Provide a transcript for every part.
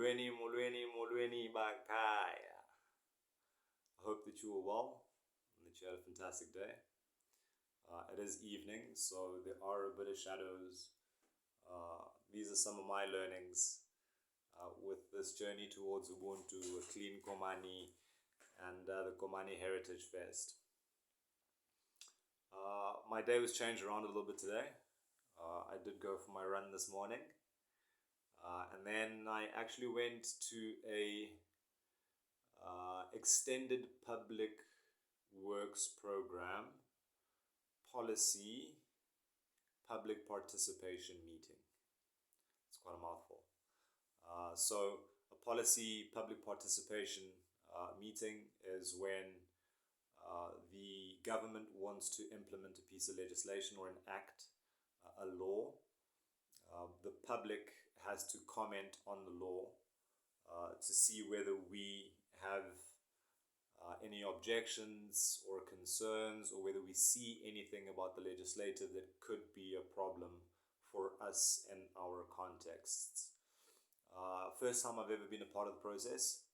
Molweni, Bakaya. I hope that you are well and that you had a fantastic day. It is evening, so there are a bit of shadows. These are some of my learnings with this journey towards Ubuntu, a clean Komani, and the Komani Heritage Fest. My day was changed around a little bit today. I did go for my run this morning. And then I actually went to a extended public works program policy public participation meeting. It's quite a mouthful. So a policy public participation meeting is when the government wants to implement a piece of legislation or enact a law. The public has to comment on the law to see whether we have any objections or concerns, or whether we see anything about the legislative that could be a problem for us in our contexts. First time I've ever been a part of the process.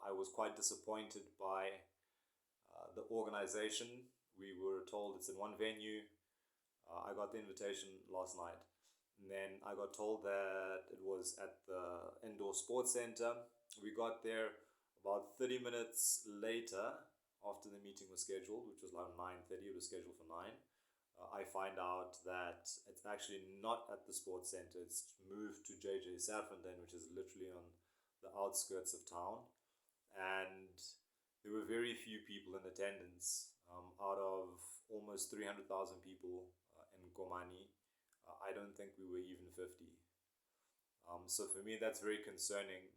I was quite disappointed by the organization. We were told it's in one venue. I got the invitation last night, and then I got told that it was at the indoor sports center. We got there about 30 minutes later after the meeting was scheduled, which was like 9:30. It was scheduled for 9. I find out that it's actually not at the sports center. It's moved to JJ Serfontein, which is literally on the outskirts of town. And there were very few people in attendance. Out of almost 300,000 people in Komani, I don't think we were even 50. So for me, that's very concerning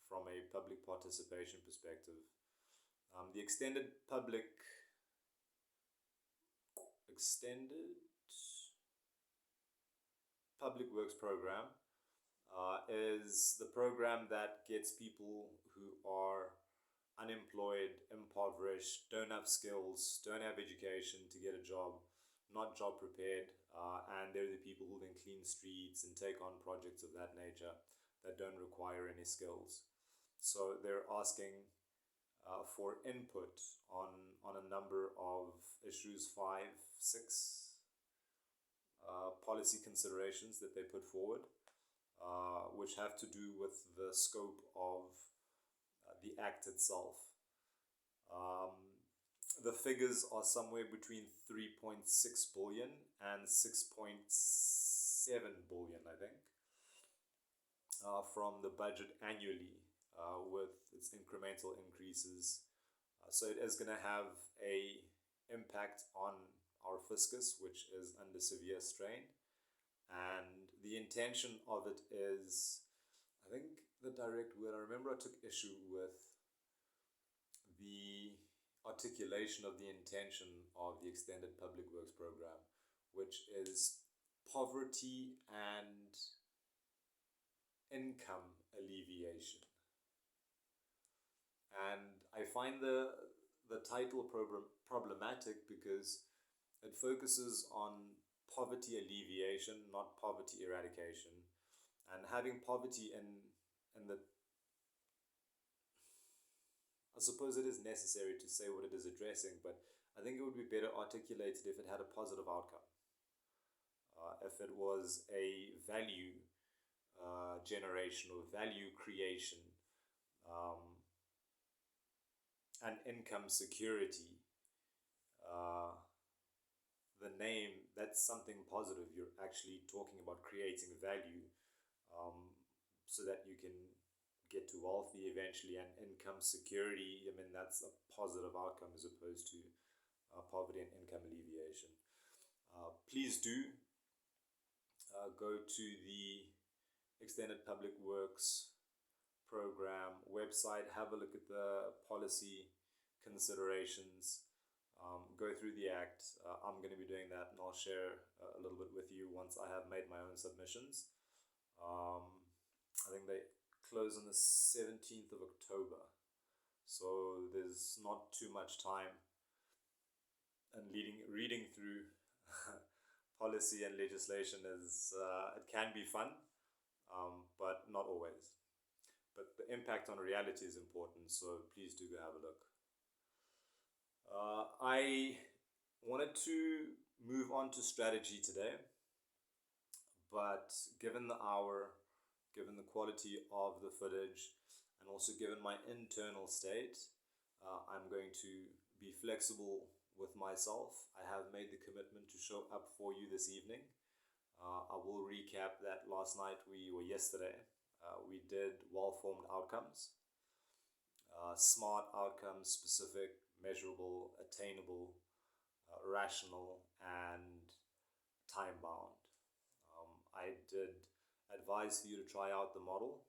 from a public participation perspective. The extended public works program is the program that gets people who are unemployed, impoverished, don't have skills, don't have education to get a job, not job prepared, and they're the people who then clean streets and take on projects of that nature that don't require any skills. So they're asking for input on a number of issues, 5, 6 policy considerations that they put forward, which have to do with the scope of the act itself. The figures are somewhere between 3.6 billion and 6.7 billion, I think, from the budget annually, with its incremental increases. So it is going to have a impact on our fiscus, which is under severe strain. And the intention of it is, I think the direct word, I remember I took issue with the articulation of the intention of the extended public works program, which is poverty and income alleviation. And I find the title problematic because it focuses on poverty alleviation, not poverty eradication. And having poverty in the, I suppose it is necessary to say what it is addressing, but I think it would be better articulated if it had a positive outcome. If it was a value generation or value creation, and income security, the name, that's something positive. You're actually talking about creating value, so that you can get to wealthy eventually, and income security. I mean, that's a positive outcome as opposed to poverty and income alleviation. Please do go to the Extended Public Works Program website, have a look at the policy considerations, go through the act. I'm going to be doing that, and I'll share a little bit with you once I have made my own submissions. I think they close on the 17th of October, so there's not too much time. And reading through policy and legislation is it can be fun, but not always. the impact on reality is important, so please do go have a look. I wanted to move on to strategy today, but given the hour, given the quality of the footage, and also given my internal state, I'm going to be flexible with myself. I have made the commitment to show up for you this evening. I will recap that yesterday. We did well formed outcomes, smart outcomes, specific, measurable, attainable, rational, and time bound. I did advise for you to try out the model.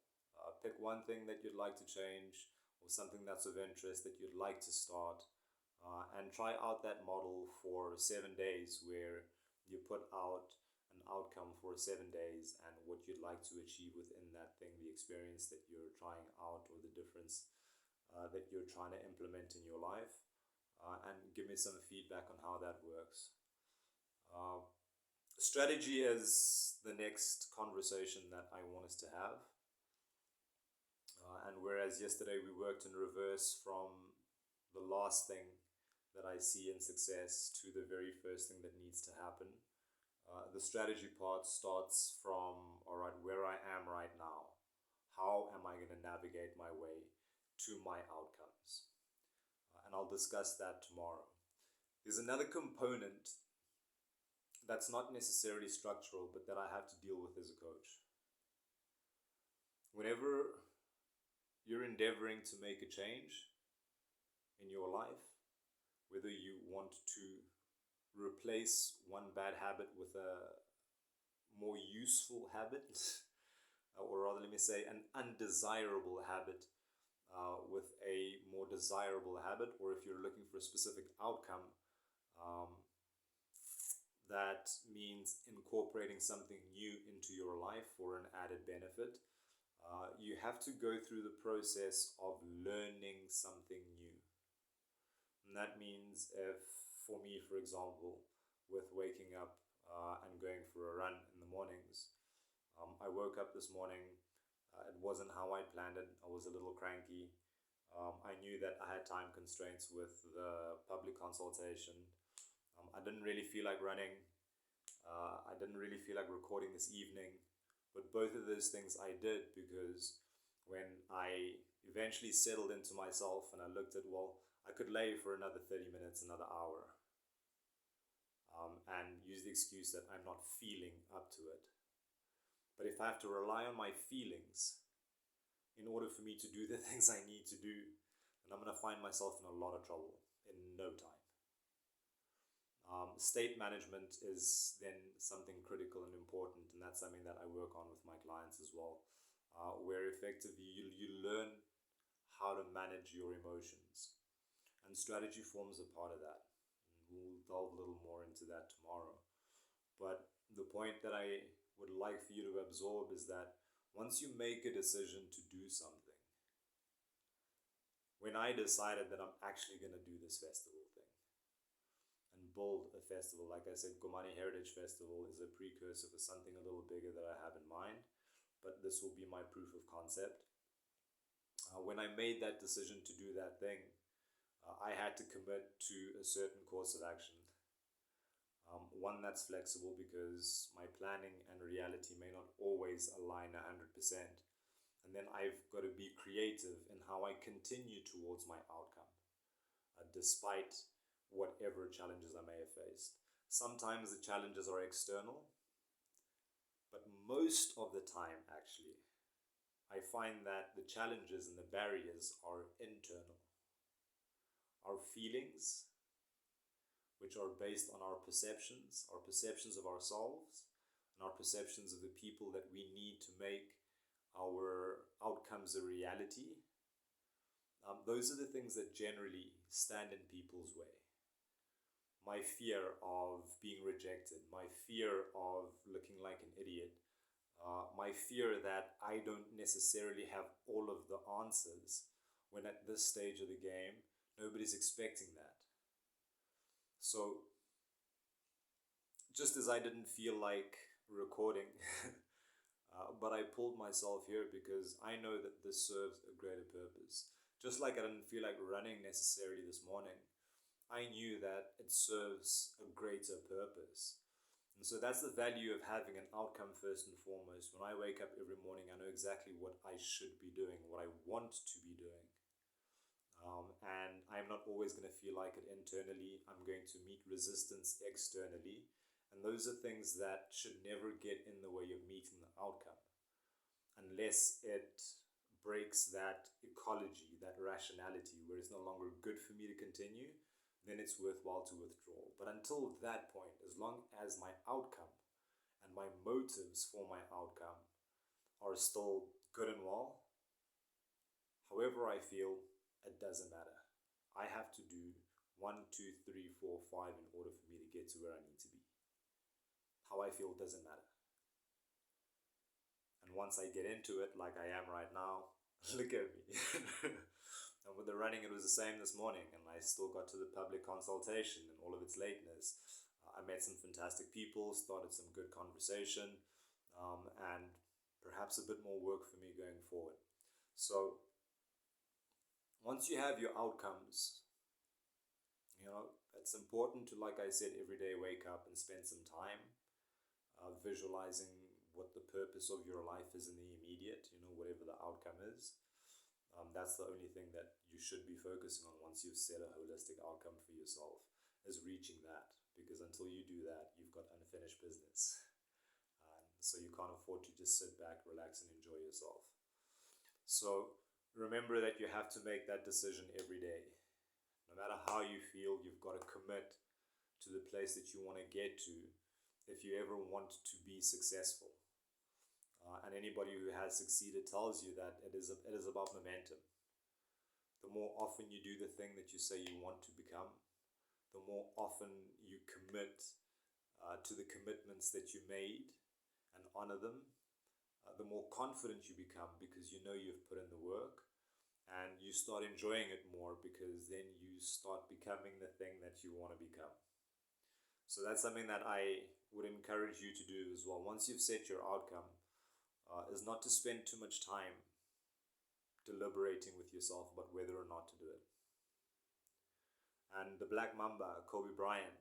Pick one thing that you'd like to change or something that's of interest that you'd like to start, and try out that model for 7 days, where you put out an outcome for 7 days and what you'd like to achieve within that thing, the experience that you're trying out, or the difference that you're trying to implement in your life, and give me some feedback on how that works. Uh, Strategy is the next conversation that I want us to have. And whereas yesterday we worked in reverse from the last thing that I see in success to the very first thing that needs to happen, the strategy part starts from, all right, where I am right now. How am I going to navigate my way to my outcomes? And I'll discuss that tomorrow. There's another component that's not necessarily structural, but that I have to deal with as a coach. Whenever you're endeavoring to make a change in your life, whether you want to replace one bad habit with a more useful habit, or rather, let me say, an undesirable habit with a more desirable habit, or if you're looking for a specific outcome, that means incorporating something new into your life for an added benefit. You have to go through the process of learning something new. And that means, if, for me, for example, with waking up and going for a run in the mornings, I woke up this morning, it wasn't how I planned it. I was a little cranky. I knew that I had time constraints with the public consultation. I didn't really feel like running. I didn't really feel like recording this evening. But both of those things I did, because when I eventually settled into myself and I looked at, well, I could lay for another 30 minutes, another hour, and use the excuse that I'm not feeling up to it. But if I have to rely on my feelings in order for me to do the things I need to do, then I'm going to find myself in a lot of trouble in no time. State management is then something critical and important, and that's something that I work on with my clients as well, where effectively you learn how to manage your emotions, and strategy forms a part of that. And we'll delve a little more into that tomorrow. But the point that I would like for you to absorb is that once you make a decision to do something, when I decided that I'm actually going to do this festival thing and build a festival, like I said, Komani Heritage Festival is a precursor for something a little bigger that I have in mind, but this will be my proof of concept. When I made that decision to do that thing, I had to commit to a certain course of action. One that's flexible, because my planning and reality may not always align 100%. And then I've got to be creative in how I continue towards my outcome, despite whatever challenges I may have faced. Sometimes the challenges are external, but most of the time, actually, I find that the challenges and the barriers are internal. Our feelings, which are based on our perceptions of ourselves, and our perceptions of the people that we need to make our outcomes a reality. Those are the things that generally stand in people's way. My fear of being rejected, my fear of looking like an idiot, my fear that I don't necessarily have all of the answers, when at this stage of the game, nobody's expecting that. So, just as I didn't feel like recording But I pulled myself here because I know that this serves a greater purpose. Just like I didn't feel like running necessarily this morning, I knew that it serves a greater purpose. And so that's the value of having an outcome first and foremost. When I wake up every morning, I know exactly what I should be doing, what I want to be doing. And I'm not always going to feel like it internally. I'm going to meet resistance externally. And those are things that should never get in the way of meeting the outcome unless it breaks that ecology, that rationality, where it's no longer good for me to continue, then it's worthwhile to withdraw. But until that point, as long as my outcome and my motives for my outcome are still good and well, however I feel, it doesn't matter. I have to do 1, 2, 3, 4, 5 in order for me to get to where I need to be. How I feel doesn't matter. And once I get into it, like I am right now, look at me. And with the running, it was the same this morning, and I still got to the public consultation and all of its lateness. I met some fantastic people, started some good conversation, and perhaps a bit more work for me going forward. So, once you have your outcomes, it's important to, like I said, every day wake up and spend some time visualizing what the purpose of your life is in the immediate, whatever the outcome is. That's the only thing that you should be focusing on once you've set a holistic outcome for yourself, is reaching that. Because until you do that, you've got unfinished business. So you can't afford to just sit back, relax, and enjoy yourself. So remember that you have to make that decision every day. No matter how you feel, you've got to commit to the place that you want to get to if you ever want to be successful. And anybody who has succeeded tells you that it is about momentum. The more often you do the thing that you say you want to become, the more often you commit to the commitments that you made and honor them, the more confident you become because you know you've put in the work, and you start enjoying it more because then you start becoming the thing that you want to become. So that's something that I would encourage you to do as well. Once you've set your outcome, is not to spend too much time deliberating with yourself about whether or not to do it. And the Black Mamba, Kobe Bryant,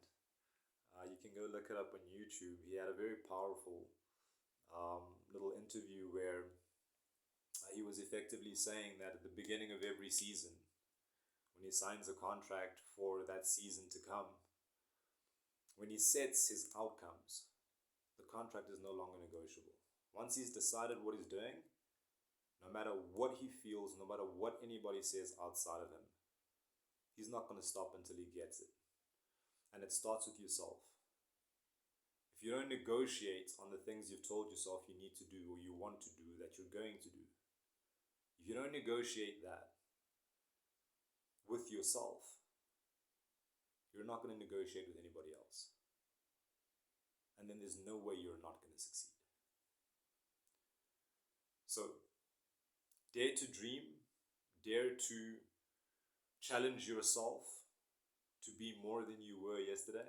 you can go look it up on YouTube. He had a very powerful little interview where he was effectively saying that at the beginning of every season, when he signs a contract for that season to come, when he sets his outcomes, the contract is no longer negotiable. Once he's decided what he's doing, no matter what he feels, no matter what anybody says outside of him, he's not going to stop until he gets it. And it starts with yourself. If you don't negotiate on the things you've told yourself you need to do or you want to do that you're going to do, if you don't negotiate that with yourself, you're not going to negotiate with anybody else. And then there's no way you're not going to succeed. So, dare to dream, dare to challenge yourself to be more than you were yesterday.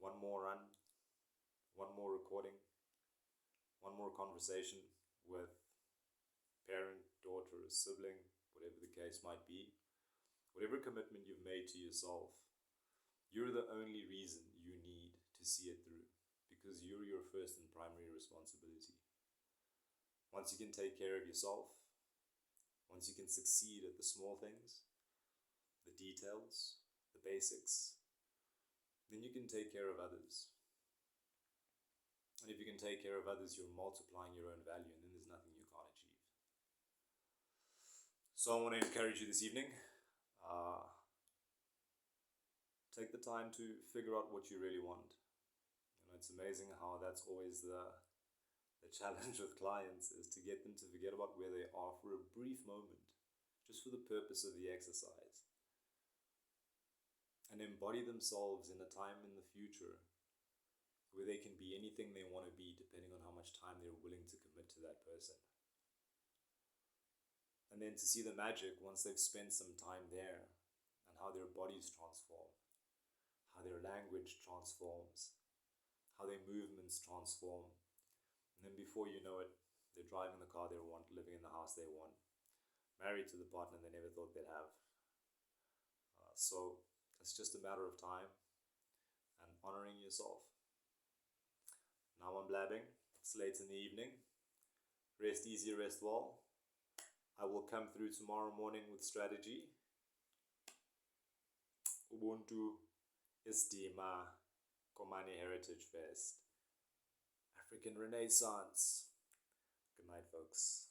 One more run, one more recording, one more conversation with parent, daughter, sibling, whatever the case might be. Whatever commitment you've made to yourself, you're the only reason you need to see it through, because you're your first and primary responsibility. Once you can take care of yourself, once you can succeed at the small things, the details, the basics, then you can take care of others. And if you can take care of others, you're multiplying your own value, and then there's nothing you can't achieve. So I want to encourage you this evening, take the time to figure out what you really want. It's amazing how that's always the challenge with clients, is to get them to forget about where they are for a brief moment, just for the purpose of the exercise, and embody themselves in a time in the future where they can be anything they want to be, depending on how much time they're willing to commit to that person. And then to see the magic once they've spent some time there, and how their bodies transform, how their language transforms, how their movements transform, And then before you know it, they're driving the car they want, living in the house they want, married to the partner they never thought they'd have. So it's just a matter of time and honoring yourself. Now I'm blabbing. It's late in the evening. Rest easy, rest well. I will come through tomorrow morning with strategy. Ubuntu Istima Komani Heritage Fest. African Renaissance. Good night, folks.